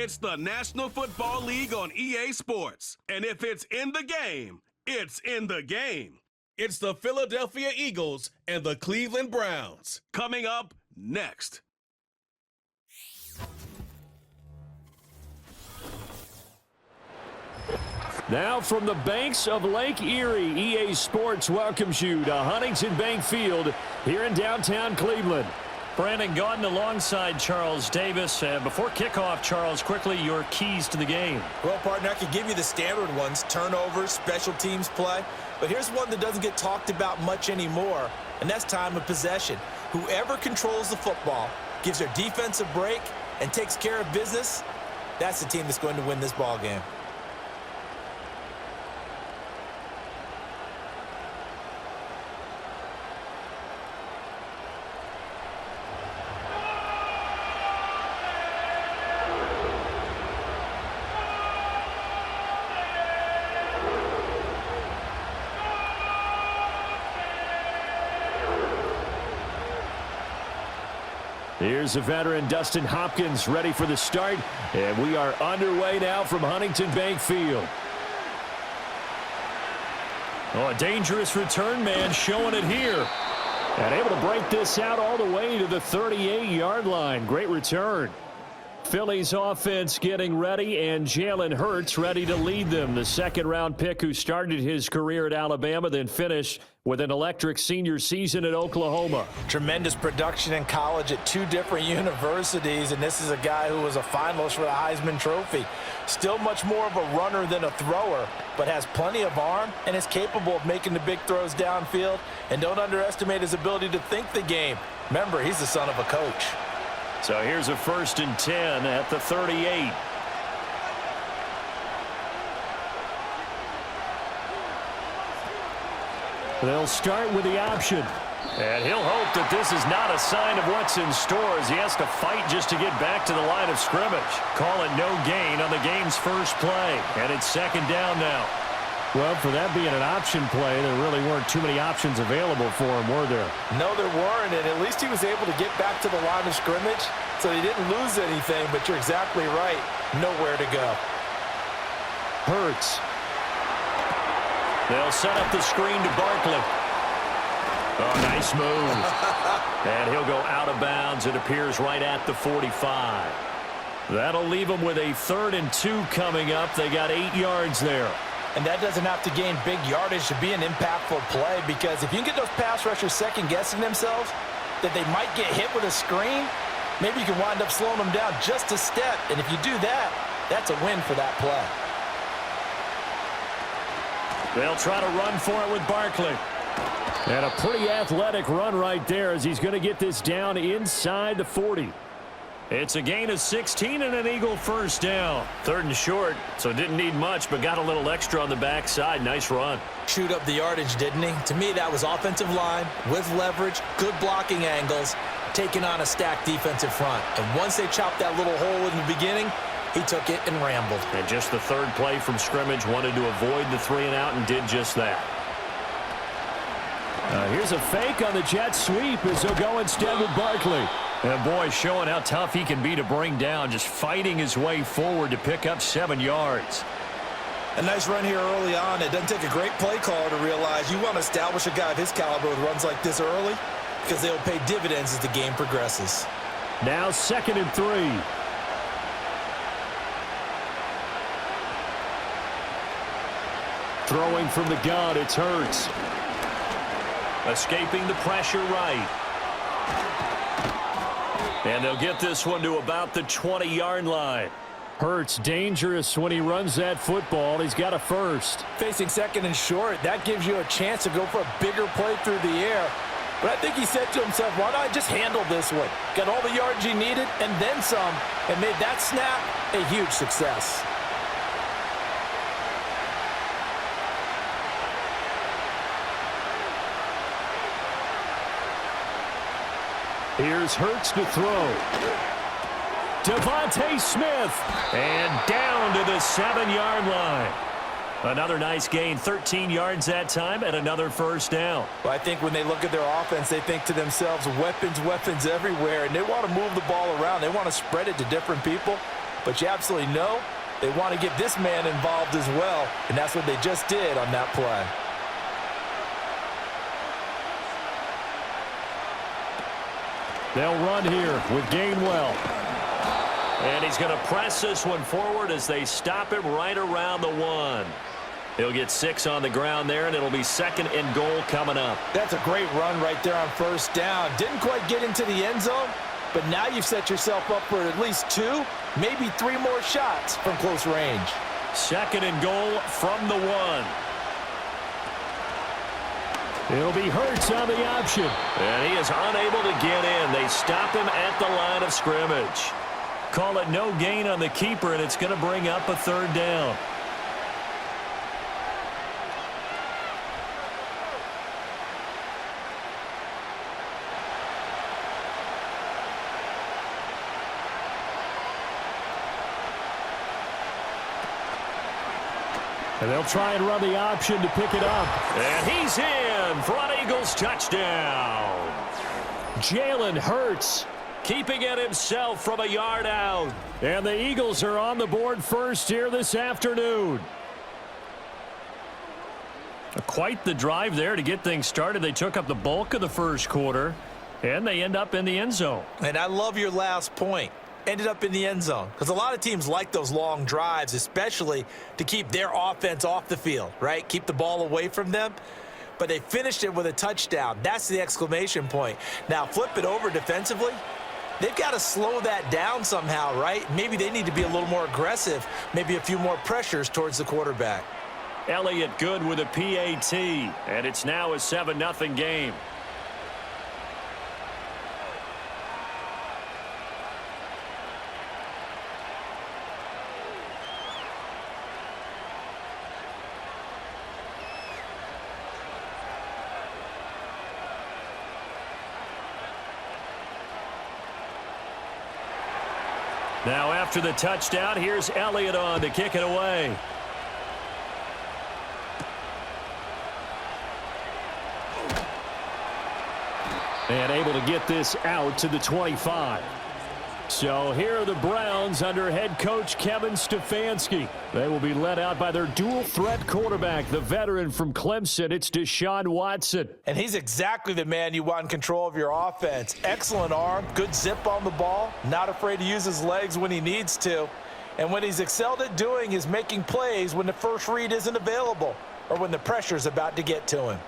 It's the National Football League on EA Sports. And if it's in the game, it's in the game. It's the Philadelphia Eagles and the Cleveland Browns. Coming up next. Now from the banks of Lake Erie, EA Sports welcomes you to Huntington Bank Field here in downtown Cleveland. Brandon Gaudin alongside Charles Davis. Before kickoff, Charles, quickly your keys to the game. Well, partner, I could give you the standard ones, turnovers, special teams play. But here's one that doesn't get talked about much anymore, and that's time of possession. Whoever controls the football, gives their defense a break, and takes care of business, that's the team that's going to win this ball game. Here's the veteran Dustin Hopkins ready for the start, and we are underway now from Huntington Bank Field. Oh, a dangerous return man showing it here. And able to break this out all the way to the 38-yard line. Great return. Philly's offense getting ready, and Jalen Hurts ready to lead them. The second-round pick who started his career at Alabama, then finished with an electric senior season at Oklahoma. Tremendous production in college at two different universities, and this is a guy who was a finalist for the Heisman Trophy. Still much more of a runner than a thrower, but has plenty of arm and is capable of making the big throws downfield. And don't underestimate his ability to think the game. Remember, he's the son of a coach. So here's a 1st and 10 at the 38. They'll start with the option. And he'll hope that this is not a sign of what's in store as he has to fight just to get back to the line of scrimmage. Call it no gain on the game's first play. And it's 2nd down now. Well, for that being an option play, there really weren't too many options available for him, were there? No, there weren't, and at least he was able to get back to the line of scrimmage, so he didn't lose anything, but you're exactly right. Nowhere to go. Hurts. They'll set up the screen to Barkley. Oh, nice move. And he'll go out of bounds. It appears right at the 45. That'll leave him with a 3rd and 2 coming up. They got 8 yards there. And that doesn't have to gain big yardage to be an impactful play, because if you can get those pass rushers second-guessing themselves that they might get hit with a screen, maybe you can wind up slowing them down just a step. And if you do that, that's a win for that play. They'll try to run for it with Barkley. And a pretty athletic run right there as he's going to get this down inside the 40. It's a gain of 16 and an Eagle 1st down. 3rd and short, so didn't need much, but got a little extra on the backside. Nice run. Chewed up the yardage, didn't he? To me, that was offensive line with leverage, good blocking angles, taking on a stacked defensive front. And once they chopped that little hole in the beginning, he took it and rambled. And just the 3rd play from scrimmage, wanted to avoid the 3-and-out and did just that. Here's a fake on the jet sweep as he'll go instead with Barkley. And boy, showing how tough he can be to bring down, just fighting his way forward to pick up 7 yards. A nice run here early on. It doesn't take a great play caller to realize you want to establish a guy of his caliber with runs like this early, because they'll pay dividends as the game progresses. Now 2nd and 3. Throwing from the gun, it's Hurts. Escaping the pressure right. And they'll get this one to about the 20-yard line. Hurts dangerous when he runs that football. He's got a 1st. Facing 2nd and short, that gives you a chance to go for a bigger play through the air. But I think he said to himself, why not just handle this one? Got all the yards he needed and then some, and made that snap a huge success. Here's Hurts to throw. Devontae Smith. And down to the 7-yard line. Another nice gain, 13 yards that time, and another 1st down. Well, I think when they look at their offense, they think to themselves, weapons, weapons everywhere, and they want to move the ball around. They want to spread it to different people. but you absolutely know they want to get this man involved as well, and that's what they just did on that play. They'll run here with Gainwell. And he's going to press this one forward as they stop him right around the 1. He'll get 6 on the ground there, and it'll be 2nd and goal coming up. That's a great run right there on first down. Didn't quite get into the end zone, but now you've set yourself up for at least 2, maybe 3 more shots from close range. 2nd and goal from the 1. It'll be Hurts on the option. And he is unable to get in. They stop him at the line of scrimmage. Call it no gain on the keeper, and it's going to bring up a 3rd down. And they'll try and run the option to pick it up. And he's in for an Eagles touchdown. Jalen Hurts Keeping it himself from a yard out. And the Eagles are on the board first here this afternoon. Quite the drive there to get things started. They took up the bulk of the first quarter, and they end up in the end zone. And I love your last point. Ended up in the end zone. Because a lot of teams like those long drives, especially to keep their offense off the field, right? Keep the ball away from them. But they finished it with a touchdown. That's the exclamation point. Now, flip it over defensively. They've got to slow that down somehow, right? Maybe they need to be a little more aggressive. Maybe a few more pressures towards the quarterback. Elliott good with a PAT, and it's now a 7-0 game. Now after the touchdown, here's Elliott on to kick it away. And able to get this out to the 25. So here are the Browns under head coach Kevin Stefanski. They will be led out by their dual threat quarterback, the veteran from Clemson. It's Deshaun Watson. And he's exactly the man you want in control of your offense. Excellent arm, good zip on the ball, not afraid to use his legs when he needs to. And what he's excelled at doing is making plays when the first read isn't available or when the pressure's about to get to him.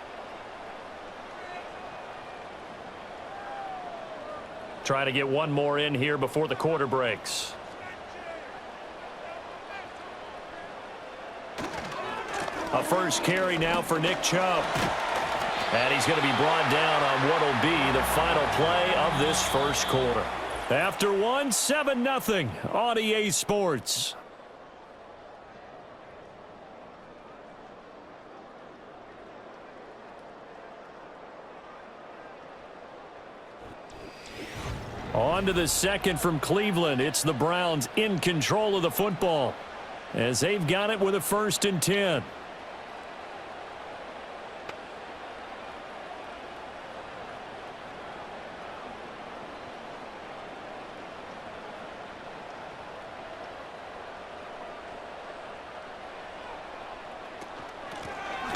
Try to get one more in here before the quarter breaks. A first carry now for Nick Chubb. And he's going to be brought down on what will be the final play of this first quarter. After one, 7-0 on EA Sports. On to the second from Cleveland. It's the Browns in control of the football as they've got it with a 1st and 10.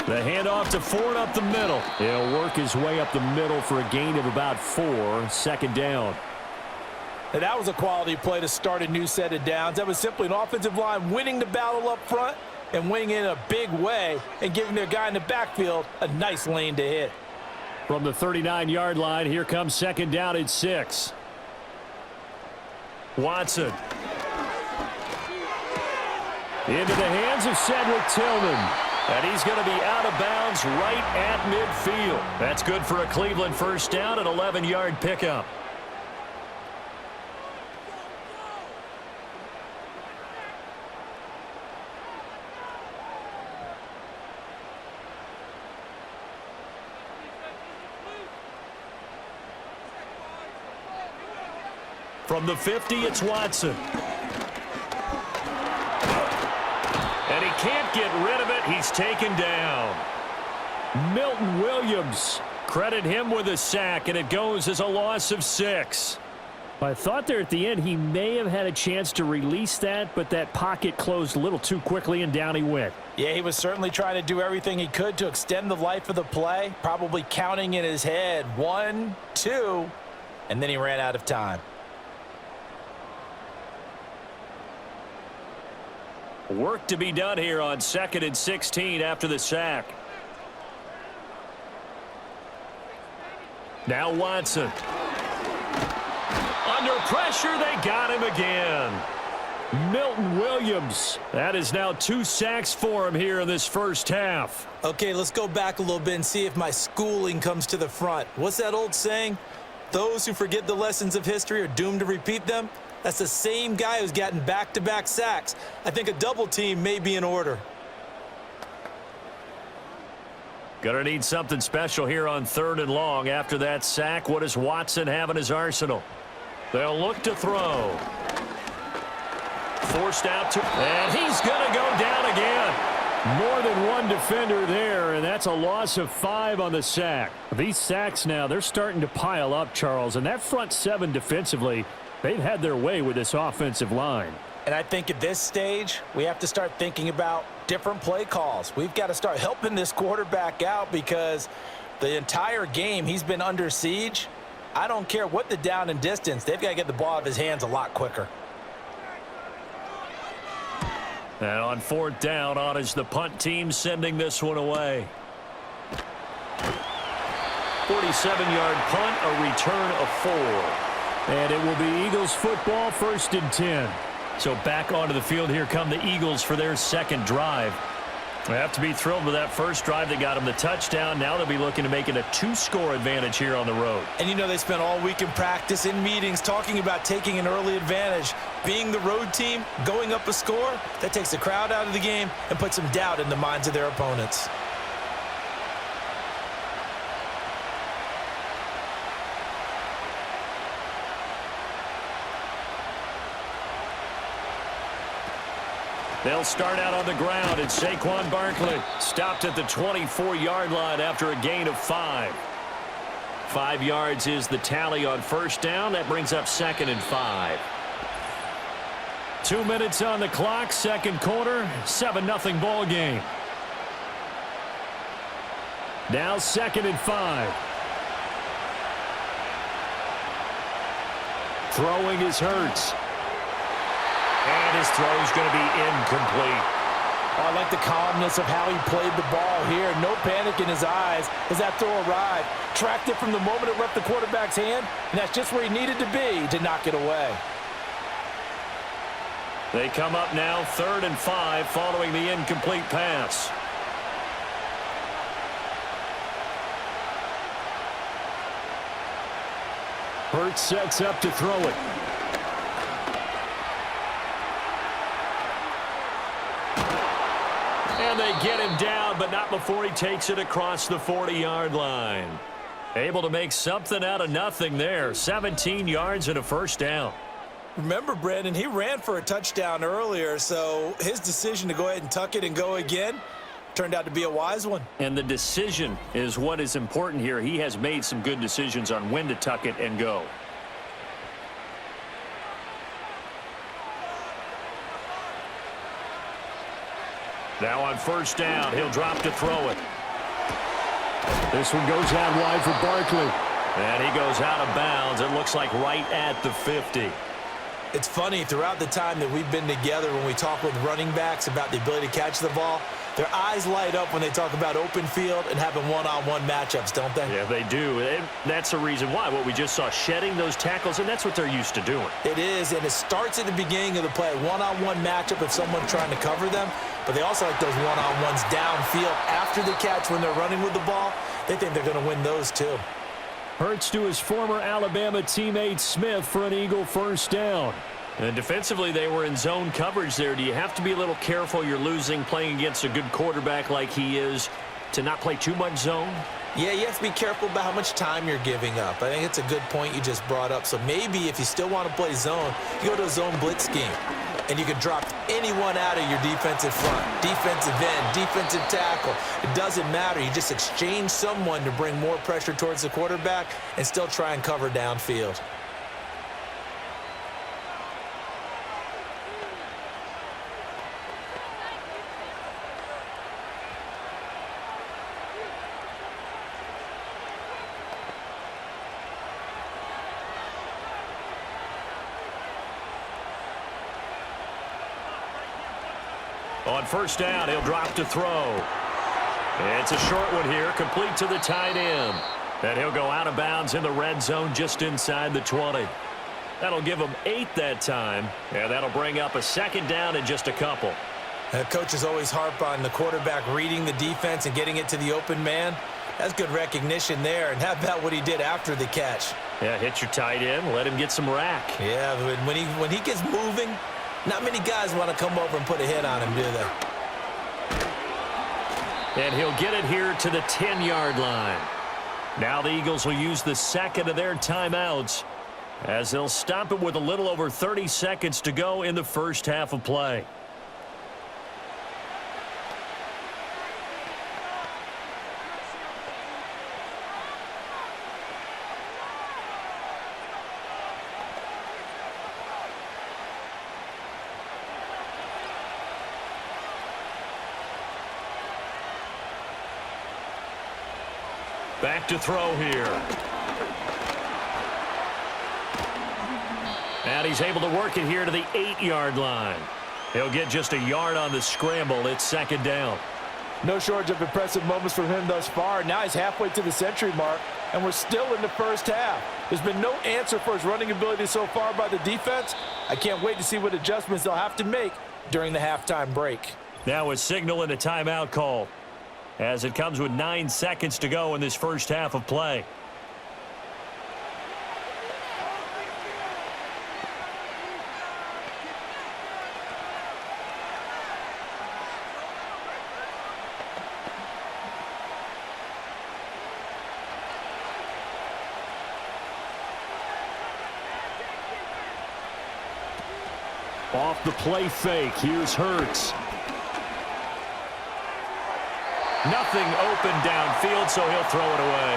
The handoff to Ford up the middle. He'll work his way up the middle for a gain of about 4. 2nd down. And that was a quality play to start a new set of downs. That was simply an offensive line winning the battle up front and winning in a big way and giving their guy in the backfield a nice lane to hit. From the 39-yard line, here comes 2nd down at 6. Watson. Into the hands of Cedric Tillman. And he's going to be out of bounds right at midfield. That's good for a Cleveland first down, an 11-yard pickup. From the 50, it's Watson. And he can't get rid of it. He's taken down. Milton Williams. Credit him with a sack, and it goes as a loss of 6. I thought there at the end he may have had a chance to release that, but that pocket closed a little too quickly and down he went. Yeah, he was certainly trying to do everything he could to extend the life of the play, probably counting in his head 1, 2, and then he ran out of time. Work to be done here on 2nd and 16 after the sack. Now Watson. Under pressure, they got him again. Milton Williams. That is now 2 sacks for him here in this first half. Okay, let's go back a little bit and see if my schooling comes to the front. What's that old saying? Those who forget the lessons of history are doomed to repeat them. That's the same guy who's gotten back-to-back sacks. I think a double team may be in order. Gonna need something special here on 3rd and long. After that sack, what does Watson have in his arsenal? They'll look to throw. Forced out to, and he's gonna go down again. More than one defender there, and that's a loss of 5 on the sack. These sacks now, they're starting to pile up, Charles, and that front 7 defensively, they've had their way with this offensive line. And I think at this stage, we have to start thinking about different play calls. We've got to start helping this quarterback out because the entire game he's been under siege. I don't care what the down and distance. They've got to get the ball out of his hands a lot quicker. And on 4th down, on is the punt team sending this one away. 47-yard punt, a return of 4. And it will be Eagles football, 1st and 10. So back onto the field, here come the Eagles for their second drive. They have to be thrilled with that first drive. They got them the touchdown. Now they'll be looking to make it a 2-score advantage here on the road. And you know they spent all week in practice, in meetings, talking about taking an early advantage. Being the road team, going up a score, that takes the crowd out of the game and puts some doubt in the minds of their opponents. They'll start out on the ground, and Saquon Barkley stopped at the 24-yard line after a gain of 5. 5 yards is the tally on 1st down. That brings up 2nd and 5. 2 minutes on the clock, 2nd quarter, 7-0 ball game. Now 2nd and 5. Throwing is Hurts. And his throw is going to be incomplete. Oh, I like the calmness of how he played the ball here. No panic in his eyes as that throw arrived. Tracked it from the moment it left the quarterback's hand, and that's just where he needed to be to knock it away. They come up now 3rd and 5 following the incomplete pass. Hurts sets up to throw it. And they get him down, but not before he takes it across the 40-yard line. Able to make something out of nothing there. 17 yards and a 1st down. Remember, Brandon, he ran for a touchdown earlier, so his decision to go ahead and tuck it and go again turned out to be a wise one. And the decision is what is important here. He has made some good decisions on when to tuck it and go. Now on 1st down, he'll drop to throw it. This one goes out wide for Barkley. And he goes out of bounds. It looks like right at the 50. It's funny, throughout the time that we've been together when we talk with running backs about the ability to catch the ball, their eyes light up when they talk about open field and having one-on-one matchups, don't they? Yeah, they do. And that's the reason why. What we just saw, shedding those tackles, and that's what they're used to doing. It is, and it starts at the beginning of the play. One-on-one matchup if someone's trying to cover them, but they also like those one-on-ones downfield after the catch when they're running with the ball. They think they're going to win those too. Hurts to his former Alabama teammate Smith for an Eagle 1st down. And defensively, they were in zone coverage there. Do you have to be a little careful? You're losing playing against a good quarterback like he is to not play too much zone? Yeah, you have to be careful about how much time you're giving up. I think it's a good point you just brought up. So maybe if you still want to play zone, you go to a zone blitz scheme. And you can drop anyone out of your defensive front, defensive end, defensive tackle. It doesn't matter. You just exchange someone to bring more pressure towards the quarterback and still try and cover downfield. On first down, he'll drop to throw. It's a short one here, complete to the tight end. And he'll go out of bounds in the red zone just inside the 20. That'll give him 8 that time, and that'll bring up a second down in just a couple. Coaches always harp on the quarterback reading the defense and getting it to the open man. That's good recognition there, and how about what he did after the catch? Yeah, hit your tight end, let him get some rack. Yeah, when he gets moving, not many guys want to come over and put a hit on him, do they? And he'll get it here to the 10-yard line. Now the Eagles will use the second of their timeouts as they'll stop it with a little over 30 seconds to go in the first half of play. Back to throw here. And he's able to work it here to the 8-yard line. He'll get just a yard on the scramble. It's second down. No shortage of impressive moments from him thus far. Now he's halfway to the century mark, and we're still in the first half. There's been no answer for his running ability so far by the defense. I can't wait to see what adjustments they'll have to make during the halftime break. Now a signal and a timeout call, as it comes with 9 seconds to go in this first half of play. Off the play fake, here's Hurts. Nothing open downfield, so he'll throw it away.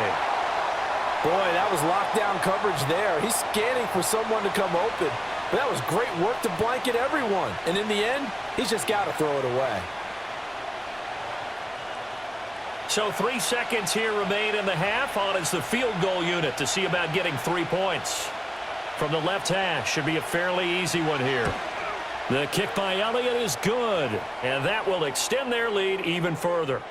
Boy, that was lockdown coverage there. He's scanning for someone to come open. But that was great work to blanket everyone. And in the end, he's just got to throw it away. So 3 seconds here remain in the half. On is the field goal unit to see about getting 3 points. From the left hash, should be a fairly easy one here. The kick by Elliott is good, and that will extend their lead even further.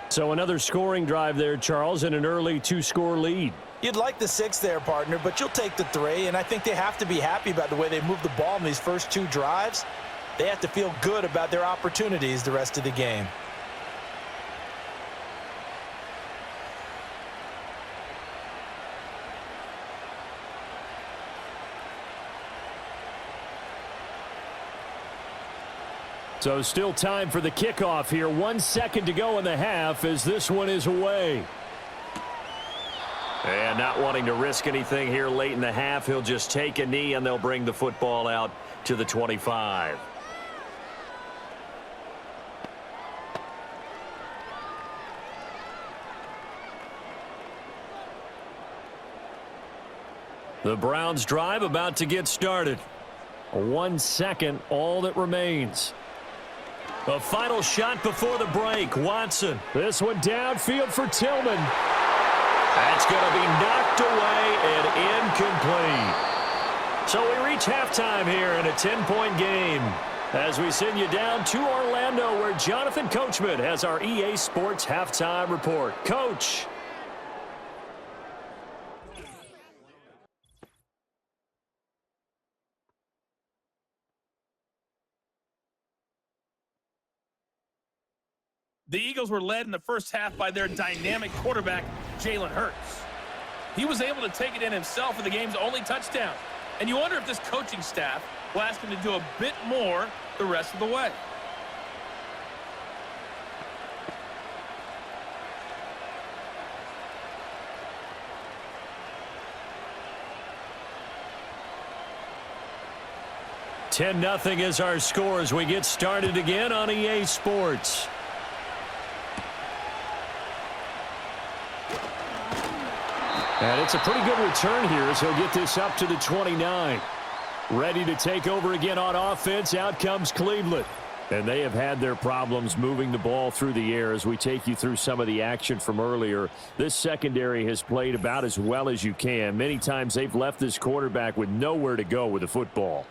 So another scoring drive there, Charles, and an early 2-score lead. You'd like the 6 there, partner, but you'll take the 3, and I think they have to be happy about the way they moved the ball in these first 2 drives. They have to feel good about their opportunities the rest of the game. So still time for the kickoff here. 1 second to go in the half as this one is away. And not wanting to risk anything here late in the half, he'll just take a knee and they'll bring the football out to the 25. The Browns drive about to get started. 1 second, all that remains. A final shot before the break. Watson. This one downfield for Tillman. That's going to be knocked away and incomplete. So we reach halftime here in a 10-point game as we send you down to Orlando, where Jonathan Coachman has our EA Sports halftime report. Coach. The Eagles were led in the first half by their dynamic quarterback, Jalen Hurts. He was able to take it in himself for the game's only touchdown. And you wonder if this coaching staff will ask him to do a bit more the rest of the way. $10-0 is our score as we get started again on EA Sports. And it's a pretty good return here as he'll get this up to the 29. Ready to take over again on offense. Out comes Cleveland. And they have had their problems moving the ball through the air as we take you through some of the action from earlier. This secondary has played about as well as you can. Many times they've left this quarterback with nowhere to go with the football.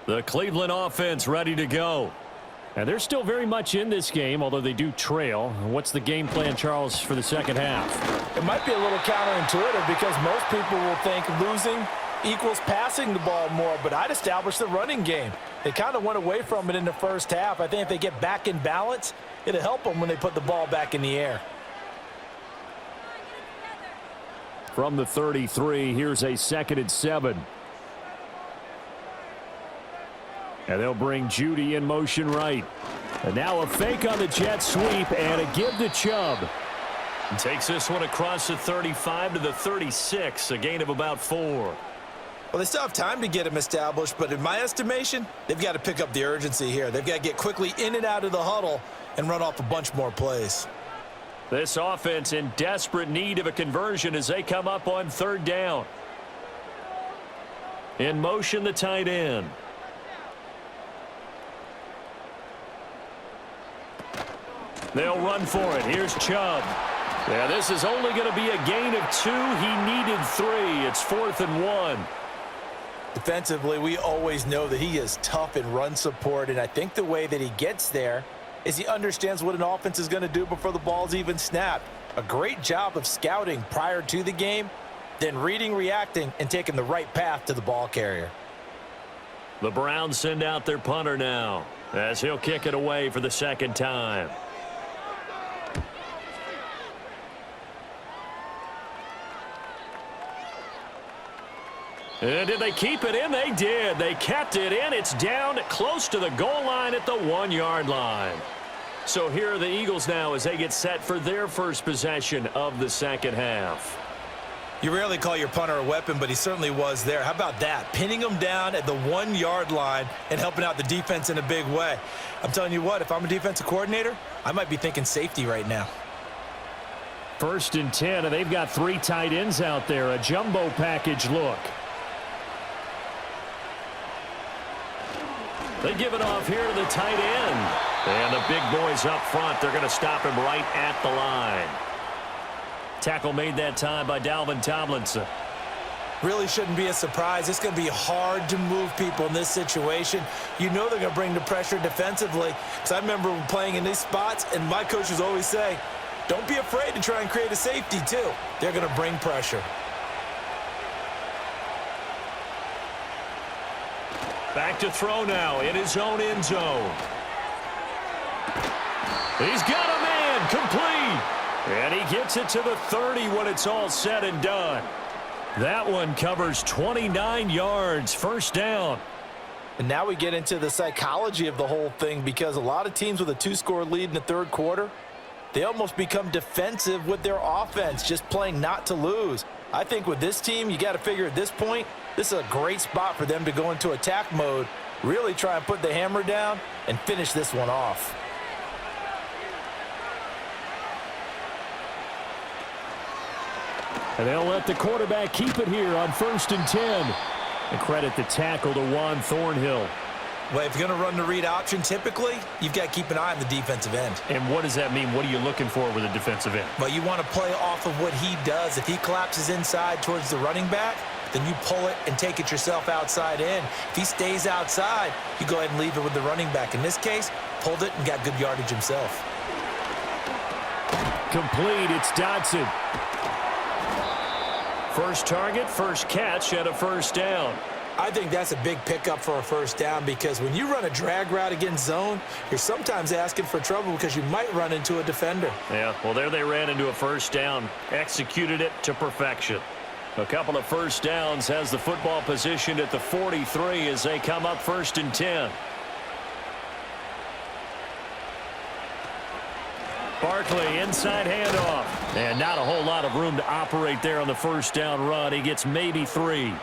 The Cleveland offense ready to go. And they're still very much in this game, although they do trail. What's the game plan, Charles, for the second half? It might be a little counterintuitive because most people will think losing equals passing the ball more, but I'd establish the running game. They kind of went away from it in the first half. I think if they get back in balance, it'll help them when they put the ball back in the air. From the 33, here's a 2nd and 7. And they'll bring Judy in motion right. And now a fake on the jet sweep and a give to Chubb. Takes this one across the 35 to the 36, a gain of about 4. Well, they still have time to get him established, but in my estimation, they've got to pick up the urgency here. They've got to get quickly in and out of the huddle and run off a bunch more plays. This offense in desperate need of a conversion as they come up on 3rd down. In motion, the tight end. They'll run for it. Here's Chubb. Yeah, this is only going to be a gain of 2. He needed 3. It's 4th and 1. Defensively, we always know that he is tough in run support, and I think the way that he gets there is he understands what an offense is going to do before the ball's even snapped. A great job of scouting prior to the game, then reading, reacting, and taking the right path to the ball carrier. The Browns send out their punter now as he'll kick it away for the 2nd time. And did they keep it in? They did. They kept it in. It's down close to the goal line at the 1-yard line. So here are the Eagles now as they get set for their first possession of the second half. You rarely call your punter a weapon, but he certainly was there. How about that? Pinning him down at the 1-yard line and helping out the defense in a big way. I'm telling you what, if I'm a defensive coordinator, I might be thinking safety right now. 1st and 10, and they've got 3 tight ends out there. A jumbo package look. They give it off here to the tight end. And the big boys up front, they're going to stop him right at the line. Tackle made that time by Dalvin Tomlinson. Really shouldn't be a surprise. It's going to be hard to move people in this situation. You know they're going to bring the pressure defensively. Because I remember playing in these spots, and my coaches always say, don't be afraid to try and create a safety, too. They're going to bring pressure. Back to throw now in his own end zone. He's got a man complete. And he gets it to the 30 when it's all said and done. That one covers 29 yards. 1st down. And now we get into the psychology of the whole thing, because a lot of teams with a 2-score lead in the 3rd quarter, they almost become defensive with their offense, just playing not to lose. I think with this team, you got to figure at this point, this is a great spot for them to go into attack mode, really try and put the hammer down and finish this one off. And they'll let the quarterback keep it here on 1st and 10. And credit the tackle to Juan Thornhill. Well, if you're going to run the read option, typically, you've got to keep an eye on the defensive end. And what does that mean? What are you looking for with a defensive end? Well, you want to play off of what he does. If he collapses inside towards the running back, then you pull it and take it yourself outside in. If he stays outside, you go ahead and leave it with the running back. In this case, pulled it and got good yardage himself. Complete. It's Dodson. First target, first catch, and a 1st down. I think that's a big pickup for a 1st down, because when you run a drag route against zone, you're sometimes asking for trouble because you might run into a defender. Yeah, well, there they ran into a 1st down, executed it to perfection. A couple of 1st downs, has the football positioned at the 43 as they come up 1st and 10. Barkley, inside handoff. And not a whole lot of room to operate there on the 1st down run. He gets maybe 3.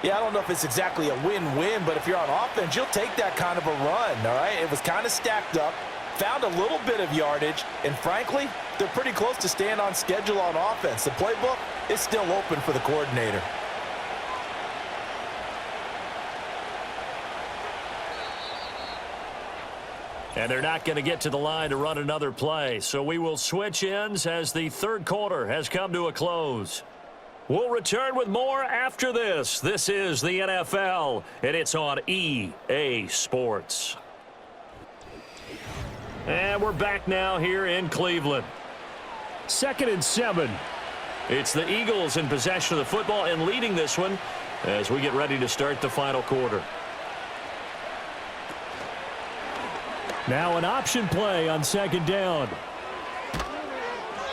Yeah, I don't know if it's exactly a win-win, but if you're on offense, you'll take that kind of a run, all right? It was kind of stacked up, found a little bit of yardage, and frankly, they're pretty close to staying on schedule on offense. The playbook is still open for the coordinator. And they're not going to get to the line to run another play. So we will switch ends as the 3rd quarter has come to a close. We'll return with more after this. This is the NFL, and it's on EA Sports. And we're back now here in Cleveland. 2nd and 7. It's the Eagles in possession of the football and leading this one as we get ready to start the final quarter. Now an option play on 2nd down.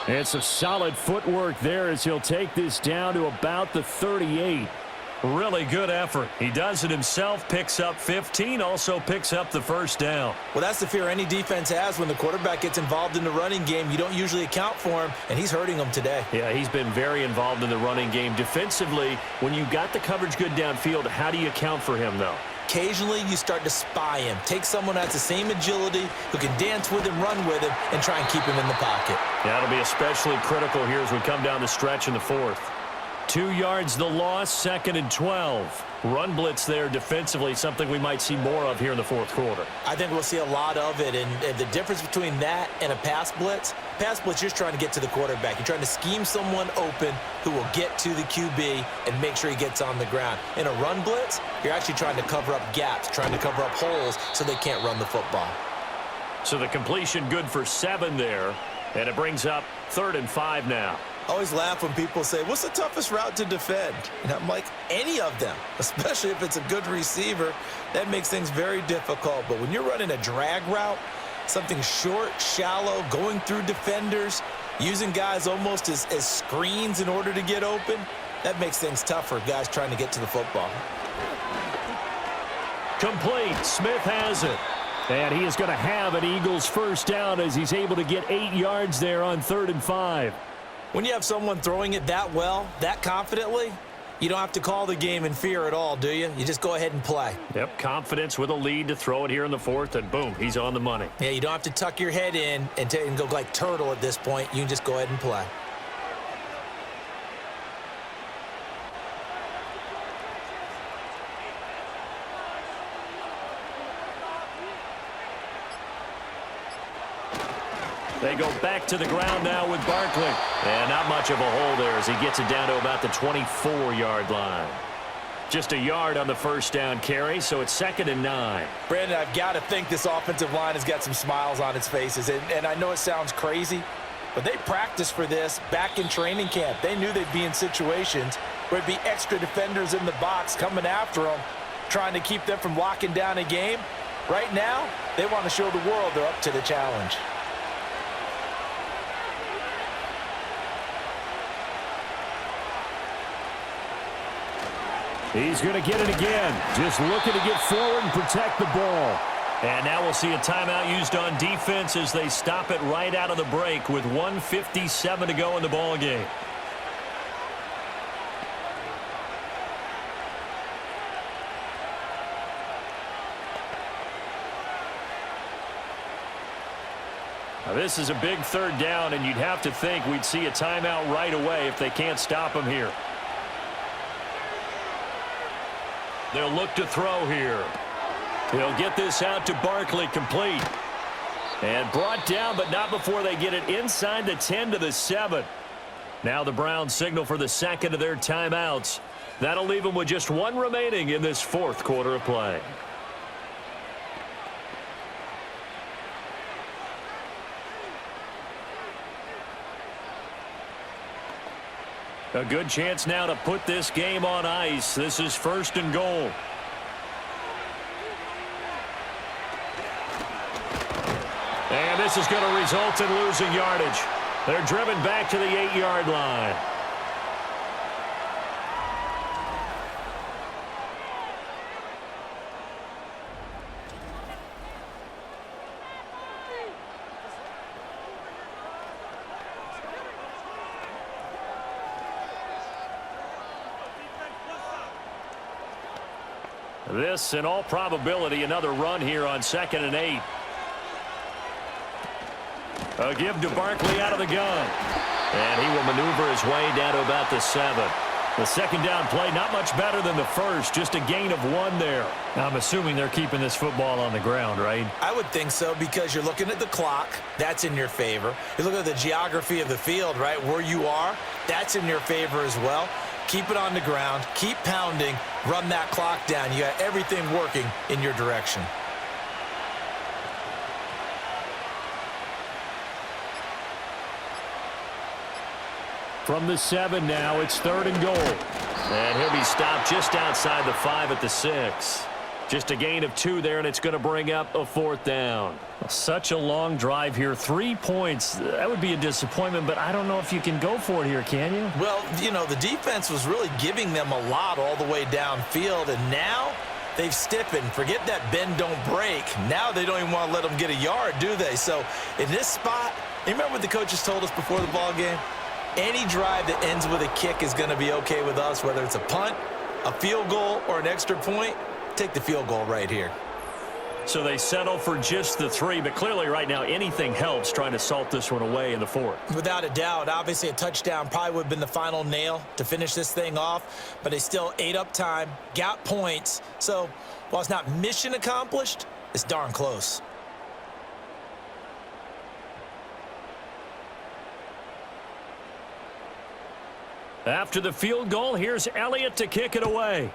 It's a solid footwork there as he'll take this down to about the 38. Really good effort. He does it himself, picks up 15, also picks up the first down. Well, that's the fear any defense has when the quarterback gets involved in the running game. You don't usually account for him, and he's hurting them today. Yeah, he's been very involved in the running game. Defensively, when you got the coverage good downfield, how do you account for him, though? Occasionally, you start to spy him. Take someone that's the same agility, who can dance with him, run with him, and try and keep him in the pocket. That'll be especially critical here as we come down the stretch in the fourth. 2 yards the loss, 2nd and 12. Run blitz there defensively, something we might see more of here in the fourth quarter. I think we'll see a lot of it, and the difference between that and a pass blitz, you're just trying to get to the quarterback. You're trying to scheme someone open who will get to the QB and make sure he gets on the ground. In a run blitz, you're actually trying to cover up gaps, trying to cover up holes so they can't run the football. So the completion good for 7 there, and it brings up 3rd and 5 now. I always laugh when people say, what's the toughest route to defend? And I'm like, any of them, especially if it's a good receiver. That makes things very difficult. But when you're running a drag route, something short, shallow, going through defenders, using guys almost as screens in order to get open, that makes things tough for guys trying to get to the football. Complete. Smith has it. And he is going to have an Eagles first down as he's able to get 8 yards there on 3rd and 5. When you have someone throwing it that well, that confidently, you don't have to call the game in fear at all, do you? You just go ahead and play. Yep, confidence with a lead to throw it here in the fourth, and boom, he's on the money. Yeah, you don't have to tuck your head in and go like turtle at this point. You can just go ahead and play. They go back to the ground now with Barkley. And not much of a hole there as he gets it down to about the 24-yard line. Just a yard on the first down carry, so it's 2nd and 9. Brandon, I've got to think this offensive line has got some smiles on its faces. And I know it sounds crazy, but they practiced for this back in training camp. They knew they'd be in situations where it'd be extra defenders in the box coming after them, trying to keep them from locking down a game. Right now, they want to show the world they're up to the challenge. He's going to get it again. Just looking to get forward and protect the ball. And now we'll see a timeout used on defense as they stop it right out of the break with 1:57 to go in the ball game. Now this is a big 3rd down, and you'd have to think we'd see a timeout right away if they can't stop him here. They'll look to throw here. He'll get this out to Barkley, complete. And brought down, but not before they get it inside the 10 to the 7. Now the Browns signal for the 2nd of their timeouts. That'll leave them with just 1 remaining in this 4th quarter of play. A good chance now to put this game on ice. This is 1st and goal. And this is going to result in losing yardage. They're driven back to the 8-yard line. This, in all probability, another run here on 2nd and 8. A give to Barkley out of the gun. And he will maneuver his way down to about the 7. The second down play, not much better than the first, just a gain of 1 there. I'm assuming they're keeping this football on the ground, right? I would think so, because you're looking at the clock. That's in your favor. You look at the geography of the field, right, where you are. That's in your favor as well. Keep it on the ground. Keep pounding. Run that clock down. You got everything working in your direction. From the 7 now, it's 3rd and goal. And he'll be stopped just outside the 5 at the 6. Just a gain of 2 there, and it's going to bring up a 4th down. Such a long drive here. 3 points. That would be a disappointment, but I don't know if you can go for it here, can you? Well, you know, the defense was really giving them a lot all the way downfield, and now they've stiffened. Forget that bend, don't break. Now they don't even want to let them get a yard, do they? So in this spot, you remember what the coaches told us before the ball game? Any drive that ends with a kick is going to be okay with us, whether it's a punt, a field goal, or an extra point. Take the field goal right here. So they settle for just the 3, but clearly right now anything helps trying to salt this one away in the 4th. Without a doubt, obviously a touchdown probably would have been the final nail to finish this thing off, but they still ate up time, got points. So while it's not mission accomplished, it's darn close. After the field goal, here's Elliott to kick it away.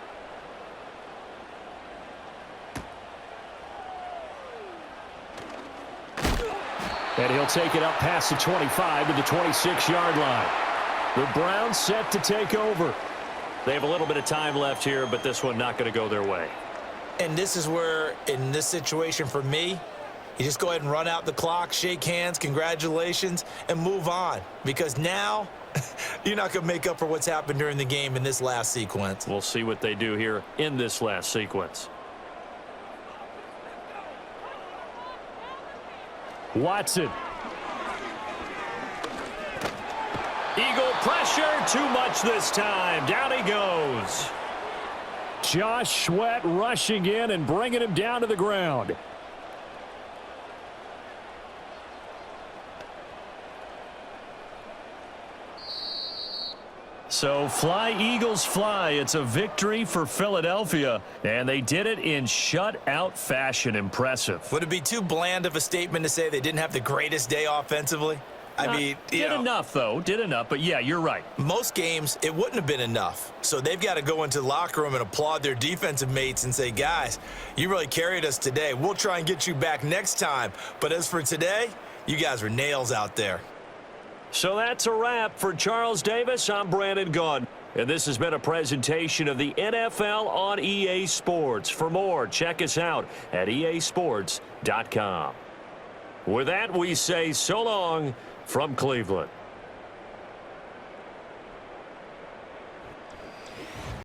And he'll take it up past the 25 to the 26-yard line. The Browns set to take over. They have a little bit of time left here, but this one not going to go their way. And this is where, in this situation for me, you just go ahead and run out the clock, shake hands, congratulations, and move on. Because now you're not going to make up for what's happened during the game in this last sequence. We'll see what they do here in this last sequence. Watson. Eagle pressure, too much this time. Down he goes. Josh Sweat rushing in and bringing him down to the ground. So fly, Eagles, fly. It's a victory for Philadelphia, and they did it in shutout fashion. Impressive. Would it be too bland of a statement to say they didn't have the greatest day offensively? I mean, did enough, though. Did enough, but yeah, you're right. Most games, it wouldn't have been enough. So they've got to go into the locker room and applaud their defensive mates and say, guys, you really carried us today. We'll try and get you back next time. But as for today, you guys were nails out there. So that's a wrap for Charles Davis. I'm Brandon Gaudin, and this has been a presentation of the NFL on EA Sports. For more, check us out at easports.com. With that, we say so long from Cleveland.